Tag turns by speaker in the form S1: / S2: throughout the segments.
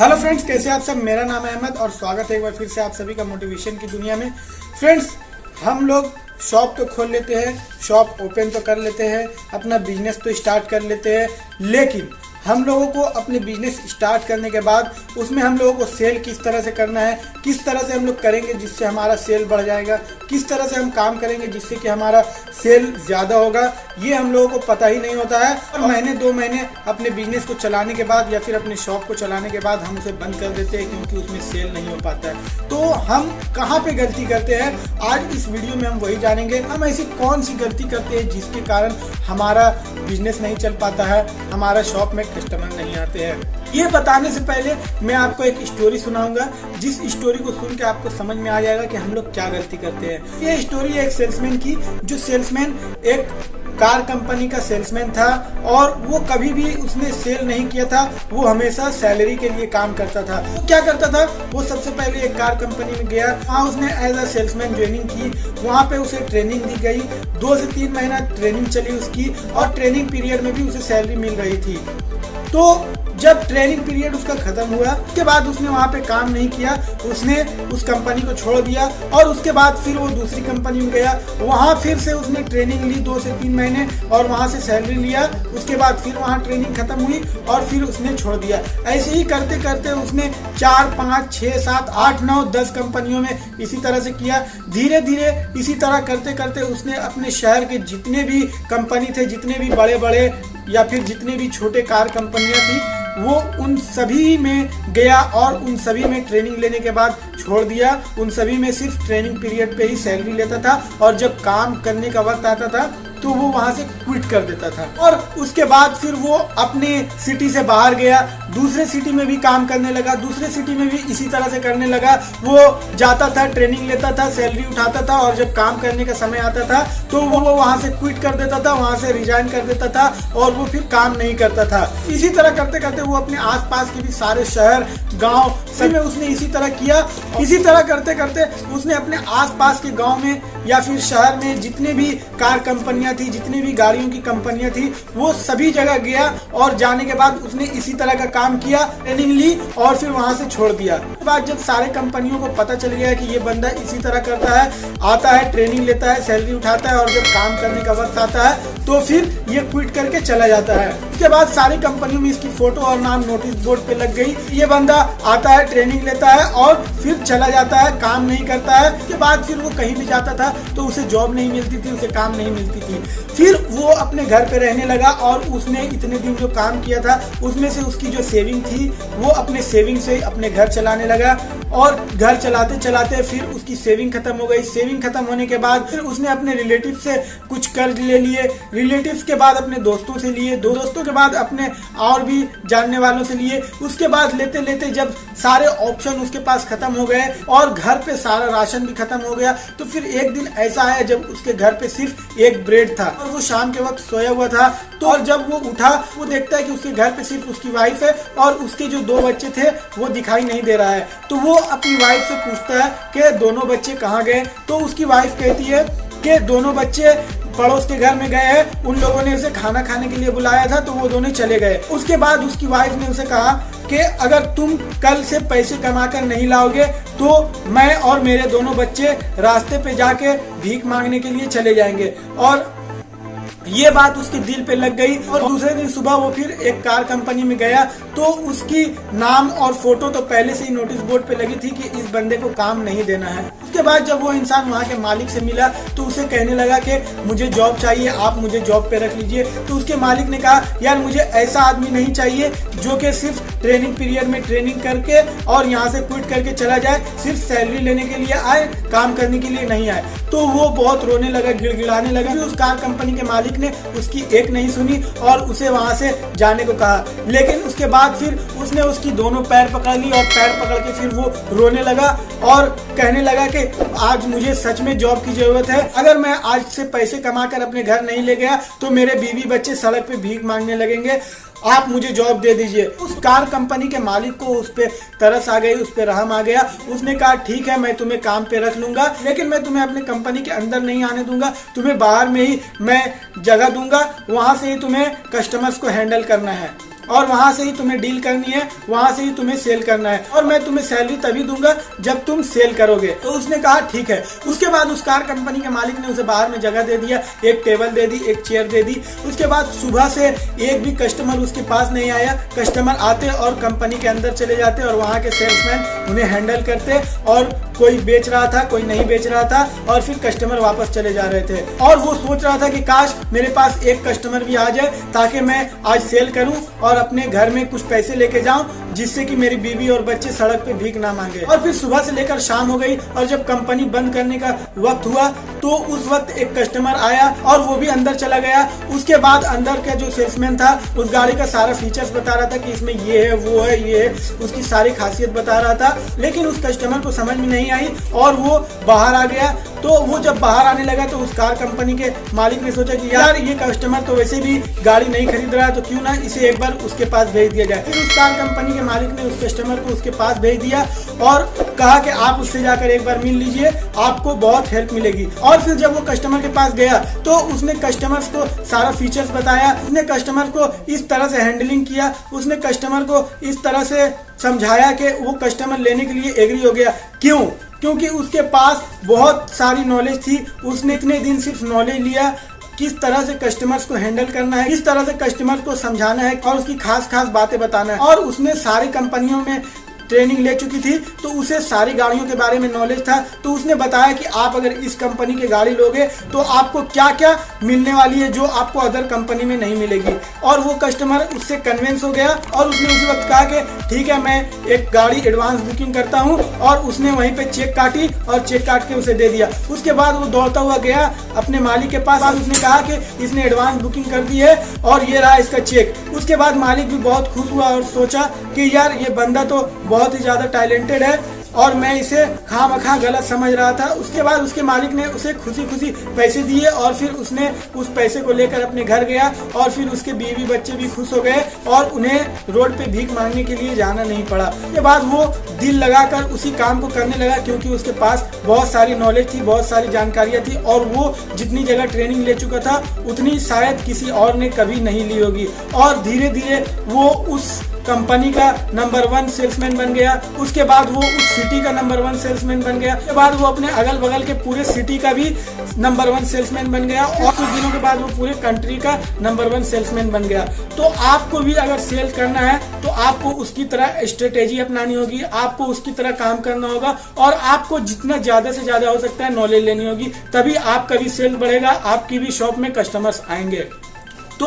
S1: Hello friends, कैसे आप सब। मेरा नाम है अहमद और स्वागत है एक बार फिर से आप सभी का मोटिवेशन की दुनिया में। फ्रेंड्स, हम लोग शॉप तो खोल लेते हैं, शॉप ओपन तो कर लेते हैं, अपना बिजनेस तो स्टार्ट कर लेते हैं, लेकिन हम लोगों को अपने बिजनेस स्टार्ट करने के बाद उसमें हम लोगों को सेल किस तरह से करना है, किस तरह से हम लोग करेंगे जिससे हमारा सेल बढ़ जाएगा, किस तरह से हम काम करेंगे जिससे कि हमारा सेल ज़्यादा होगा, ये हम लोगों को पता ही नहीं होता है। और महीने 2 महीने अपने बिजनेस को चलाने के बाद या फिर अपने शॉप को चलाने के बाद हम उसे बंद कर देते हैं क्योंकि उसमें सेल नहीं हो पाता है। तो हम कहाँ पे गलती करते हैं, आज इस वीडियो में हम वही जानेंगे। हम ऐसी कौन सी गलती करते हैं जिसके कारण हमारा बिजनेस नहीं चल पाता है, हमारा शॉप में कस्टमर नहीं आते हैं। ये बताने से पहले मैं आपको एक स्टोरी सुनाऊंगा, जिस स्टोरी को सुन के आपको समझ में आ जाएगा कि हम लोग क्या गलती करते हैं। ये स्टोरी है एक सेल्समैन की, जो सेल्समैन एक कार कंपनी का सेल्समैन था और वो कभी भी उसने सेल नहीं किया था, वो हमेशा सैलरी के लिए काम करता था। वो क्या करता था, वो सबसे पहले एक कार कंपनी में गया, वहाँ उसने एज अ सेल्समैन ज्वाइनिंग की। वहाँ पे उसे ट्रेनिंग दी गई, 2 से 3 महीना ट्रेनिंग चली उसकी और ट्रेनिंग पीरियड में भी उसे सैलरी मिल रही थी। तो जब ट्रेनिंग पीरियड उसका खत्म हुआ, उसके बाद उसने वहाँ पे काम नहीं किया, उसने उस कंपनी को छोड़ दिया और उसके बाद फिर वो दूसरी कंपनी में गया, वहाँ फिर से उसने ट्रेनिंग ली 2 से 3 महीने और वहाँ से सैलरी लिया। उसके बाद फिर वहाँ ट्रेनिंग खत्म हुई और फिर उसने छोड़ दिया। ऐसे ही करते करते उसने 4, 5, 6, 7, 8, 9, 10 कंपनियों में इसी तरह से किया। धीरे धीरे इसी तरह करते करते उसने अपने शहर के जितने भी कंपनी थे, जितने भी बड़े बड़े या फिर जितने भी छोटे कार कंपनियां थी, वो उन सभी में गया और उन सभी में ट्रेनिंग लेने के बाद छोड़ दिया। उन सभी में सिर्फ ट्रेनिंग पीरियड पे ही सैलरी लेता था और जब काम करने का वक्त आता था तो वो वहां से क्विट कर देता था। और उसके बाद फिर वो अपने सिटी से बाहर गया, दूसरे सिटी में भी काम करने लगा, दूसरे सिटी में भी इसी तरह से करने लगा। वो जाता था, ट्रेनिंग लेता था, सैलरी उठाता था और जब काम करने का समय आता था तो वो वहां से क्विट कर देता था, वहां से रिजाइन कर देता था और वो फिर काम नहीं करता था। इसी तरह करते करते वो अपने आसपास के भी सारे शहर, गांव सभी में उसने इसी तरह किया। इसी तरह करते करते उसने अपने आसपास के गांव में या फिर शहर में जितने भी कार कंपनियां थी, जितनी भी गाड़ियों की कंपनियां थी, वो सभी जगह गया और जाने के बाद उसने इसी तरह का काम किया, ट्रेनिंग ली और फिर वहां से छोड़ दिया। उसके बाद जब सारे कंपनियों को पता चल गया कि ये बंदा इसी तरह करता है, आता है, ट्रेनिंग लेता है, सैलरी उठाता है और जब काम करने का वक्त आता है तो फिर ये क्विट करके चला जाता है। उसके बाद सारी कंपनियों में इसकी फोटो और नाम नोटिस बोर्ड पे लग गई। ये बंदा आता है, ट्रेनिंग लेता है और फिर चला जाता है, काम नहीं करता है। उसके बाद फिर वो कहीं भी जाता था तो उसे जॉब नहीं मिलती थी, उसे काम नहीं मिलती थी। फिर वो अपने घर पे रहने लगा और उसने इतने दिन जो काम किया था उसमें से उसकी जो सेविंग थी वो अपने सेविंग से अपने घर चलाने लगा और घर चलाते चलाते फिर उसकी सेविंग खत्म हो गई। सेविंग खत्म होने के बाद फिर उसने अपने रिलेटिव से कुछ कर्ज ले लिए, रिलेटिव्स के बाद अपने दोस्तों से लिए, दोस्तों के बाद अपने और भी जानने वालों से लिए। उसके बाद लेते लेते जब सारे ऑप्शन उसके पास खत्म हो गए और घर पे सारा राशन भी खत्म हो गया तो फिर एक दिन ऐसा आया जब उसके घर पे सिर्फ एक ब्रेड था और वो शाम के वक्त सोया हुआ था। तो और जब वो उठा वो देखता है कि उसके घर पे सिर्फ उसकी वाइफ है और उसके जो 2 बच्चे थे वो दिखाई नहीं दे रहा है। तो वो अपनी वाइफ से पूछता है कि दोनों बच्चे कहाँ गए। तो उसकी वाइफ कहती है कि दोनों बच्चे पड़ोस के घर में गए हैं, उन लोगों ने उसे खाना खाने के लिए बुलाया था तो वो दोनों चले गए। उसके बाद उसकी वाइफ ने उसे कहा कि अगर तुम कल से पैसे कमाकर नहीं लाओगे तो मैं और मेरे दोनों बच्चे रास्ते पे जाके भीख मांगने के लिए चले जाएंगे। और ये बात उसके दिल पे लग गई और दूसरे दिन सुबह वो फिर एक कार कंपनी में गया तो उसकी नाम और फोटो तो पहले से ही नोटिस बोर्ड पे लगी थी कि इस बंदे को काम नहीं देना है। उसके बाद जब वो इंसान वहाँ के मालिक से मिला तो उसे कहने लगा कि मुझे जॉब चाहिए, आप मुझे जॉब पे रख लीजिए। तो उसके मालिक ने कहा यार मुझे ऐसा आदमी नहीं चाहिए जो कि सिर्फ ट्रेनिंग पीरियड में ट्रेनिंग करके और यहाँ से क्विट करके चला जाए, सिर्फ सैलरी लेने के लिए आए, काम करने के लिए नहीं आए। तो वो बहुत रोने लगा, गिड़गिड़ाने लगा। उस कार कंपनी के मालिक ने उसकी एक नहीं सुनी और उसे वहां से जाने को कहा। लेकिन उसके बाद फिर उसने उसकी दोनों पैर पकड़ ली और पैर पकड़ के फिर वो रोने लगा और कहने लगा कि आज मुझे सच में जॉब की जरूरत है, अगर मैं आज से पैसे कमाकर अपने घर नहीं ले गया तो मेरे बीवी बच्चे सड़क पे भीख मांगने लगेंगे, आप मुझे जॉब दे दीजिए। उस कार कंपनी के मालिक को उस पे तरस आ गई, उस पे रहम आ गया। उसने कहा ठीक है मैं तुम्हें काम पे रख लूंगा, लेकिन मैं तुम्हें अपने कंपनी के अंदर नहीं आने दूंगा, तुम्हें बाहर में ही मैं जगह दूंगा, वहां से ही तुम्हें कस्टमर्स को हैंडल करना है। और वहां से ही तुम्हें डील करनी है, वहां से ही तुम्हें सेल करना है और मैं तुम्हें सैलरी तभी दूंगा जब तुम सेल करोगे। तो उसने कहा ठीक है। उसके बाद उस कार कंपनी के मालिक ने उसे बाहर में जगह दे दिया, एक टेबल दे दी, एक चेयर दे दी। उसके बाद सुबह से एक भी कस्टमर उसके पास नहीं आया। कस्टमर आते और कंपनी के अंदर चले जाते और वहां के सेल्समैन उन्हें हैंडल करते और कोई बेच रहा था, कोई नहीं बेच रहा था और फिर कस्टमर वापस चले जा रहे थे। और वो सोच रहा था कि काश मेरे पास एक कस्टमर भी आ जाए ताकि मैं आज सेल करूं और अपने घर में कुछ पैसे लेके जाऊं, जिससे कि मेरी बीवी और बच्चे सड़क पे भीख ना मांगे। और फिर सुबह से लेकर शाम हो गई और जब कंपनी बंद करने का वक्त हुआ तो उस वक्त एक कस्टमर आया और वो भी अंदर चला गया। उसके बाद अंदर का जो सेल्समैन था उस गाड़ी का सारा फीचर्स बता रहा था कि इसमें ये है, वो है, ये है, उसकी सारी खासियत बता रहा था। लेकिन उस कस्टमर को समझ में नहीं आई और वो बाहर आ गया। तो वो जब बाहर आने लगा तो उस कार कंपनी के मालिक ने सोचा कि यार ये कस्टमर तो वैसे भी गाड़ी नहीं खरीद रहा है, तो क्यों ना इसे एक बार उसके पास भेज दिया जाए। फिर उस कार कंपनी के मालिक ने उस कस्टमर को उसके पास भेज दिया और कहा कि आप उससे जाकर एक बार मिल लीजिए, आपको बहुत हेल्प मिलेगी। और फिर जब वो कस्टमर के पास गया तो उसने कस्टमर्स को सारा फीचर्स बताया, उसने कस्टमर को इस तरह से हैंडलिंग किया, उसने कस्टमर को इस तरह से समझाया कि वो कस्टमर लेने के लिए एग्री हो गया। क्यों? क्योंकि उसके पास बहुत सारी नॉलेज थी। उसने इतने दिन सिर्फ नॉलेज लिया किस तरह से कस्टमर्स को हैंडल करना है, किस तरह से कस्टमर को समझाना है और उसकी खास बातें बताना है। और उसने सारी कंपनियों में ट्रेनिंग ले चुकी थी तो उसे सारी गाड़ियों के बारे में नॉलेज था। तो उसने बताया कि आप अगर इस कंपनी की गाड़ी लोगे तो आपको क्या क्या मिलने वाली है जो आपको अदर कंपनी में नहीं मिलेगी। और वो कस्टमर उससे कन्विंस हो गया और उसने उसी वक्त कहा कि ठीक है, मैं एक गाड़ी एडवांस बुकिंग करता हूँ। और उसने वहीं पे चेक काटी और चेक काट के उसे दे दिया। उसके बाद वो दौड़ता हुआ गया अपने मालिक के पास। उसने कहा कि इसने एडवांस बुकिंग कर दी है और ये रहा इसका चेक। उसके बाद मालिक भी बहुत खुश हुआ और सोचा कि यार ये बंदा तो बहुत ही ज्यादा टैलेंटेड है और मैं इसे खामखा गलत समझ रहा था। उसके बाद उसके मालिक ने उसे खुशी खुशी पैसे दिए और फिर उसने उस पैसे को लेकर अपने घर गया और फिर उसके बीवी बच्चे भी खुश हो गए और उन्हें रोड पे भीख मांगने के लिए जाना नहीं पड़ा। उसके बाद वो दिल लगाकर उसी काम को करने लगा क्योंकि उसके पास बहुत सारी नॉलेज थी, बहुत सारी जानकारियां थी और वो जितनी जगह ट्रेनिंग ले चुका था उतनी शायद किसी और ने कभी नहीं ली होगी। और धीरे धीरे वो उस कंपनी का नंबर 1 सेल्समैन बन गया। उसके बाद वो उस सिटी का नंबर 1 सेल्समैन बन गया। उसके बाद वो अपने अगल बगल के पूरे सिटी का भी नंबर 1 सेल्समैन बन गया और कुछ दिनों के बाद वो पूरे कंट्री का नंबर 1 सेल्समैन बन गया। तो आपको भी अगर सेल करना है तो आपको उसकी तरह स्ट्रेटेजी अपनानी होगी, आपको उसकी तरह काम करना होगा और आपको जितना ज्यादा से ज्यादा हो सकता है नॉलेज लेनी होगी, तभी आपका भी सेल बढ़ेगा, आपकी भी शॉप में कस्टमर्स आएंगे। तो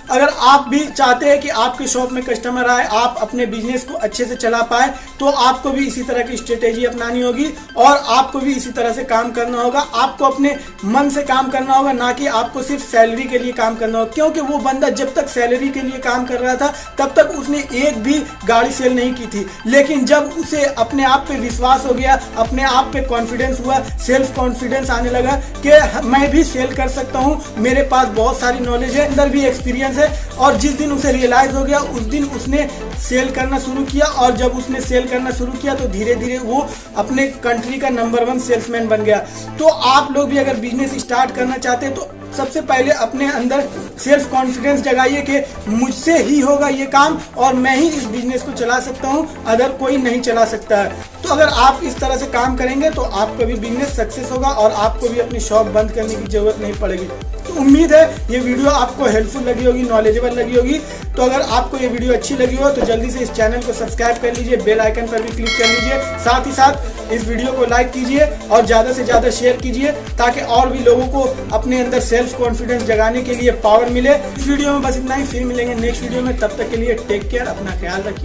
S1: अगर आप भी चाहते हैं कि आपके शॉप में कस्टमर आए, आप अपने बिजनेस को अच्छे से चला पाए, तो आपको भी इसी तरह की स्ट्रेटेजी अपनानी होगी और आपको भी इसी तरह से काम करना होगा। आपको अपने मन से काम करना होगा, ना कि आपको सिर्फ सैलरी के लिए काम करना होगा। क्योंकि वो बंदा जब तक सैलरी के लिए काम कर रहा था तब तक उसने एक भी गाड़ी सेल नहीं की थी। लेकिन जब उसे अपने आप पे विश्वास हो गया, अपने आप पे कॉन्फिडेंस हुआ, सेल्फ कॉन्फिडेंस आने लगा कि मैं भी सेल कर सकता हूँ, मेरे पास बहुत सारी नॉलेज है, अंदर भी एक्सपीरियंस है। और जिस दिन उसे रियलाइज हो गया उस दिन उसने सेल करना शुरू किया और जब उसने सेल करना शुरू किया तो धीरे धीरे वो अपने कंट्री का नंबर 1 सेल्समैन बन गया। तो आप लोग भी अगर बिजनेस स्टार्ट करना चाहते हैं तो सबसे पहले अपने अंदर सेल्फ कॉन्फिडेंस जगाइए कि मुझसे ही होगा ये काम और मैं ही इस बिजनेस को चला सकता हूँ, अदर कोई नहीं चला सकता है। तो अगर आप इस तरह से काम करेंगे तो आपका भी बिजनेस सक्सेस होगा और आपको भी अपनी शॉप बंद करने की जरूरत नहीं पड़ेगी। तो उम्मीद है ये वीडियो आपको हेल्पफुल लगी होगी, नॉलेजेबल लगी होगी। तो अगर आपको ये वीडियो अच्छी लगी हो तो जल्दी से इस चैनल को सब्सक्राइब कर लीजिए, बेल आइकन पर भी क्लिक कर लीजिए। साथ ही साथ इस वीडियो को लाइक कीजिए और ज्यादा से ज्यादा शेयर कीजिए ताकि और भी लोगों को अपने अंदर सेल्फ कॉन्फिडेंस जगाने के लिए पावर मिले। इस वीडियो में बस इतना ही, फिर मिलेंगे नेक्स्ट वीडियो में। तब तक के लिए टेक केयर, अपना ख्याल रखिए।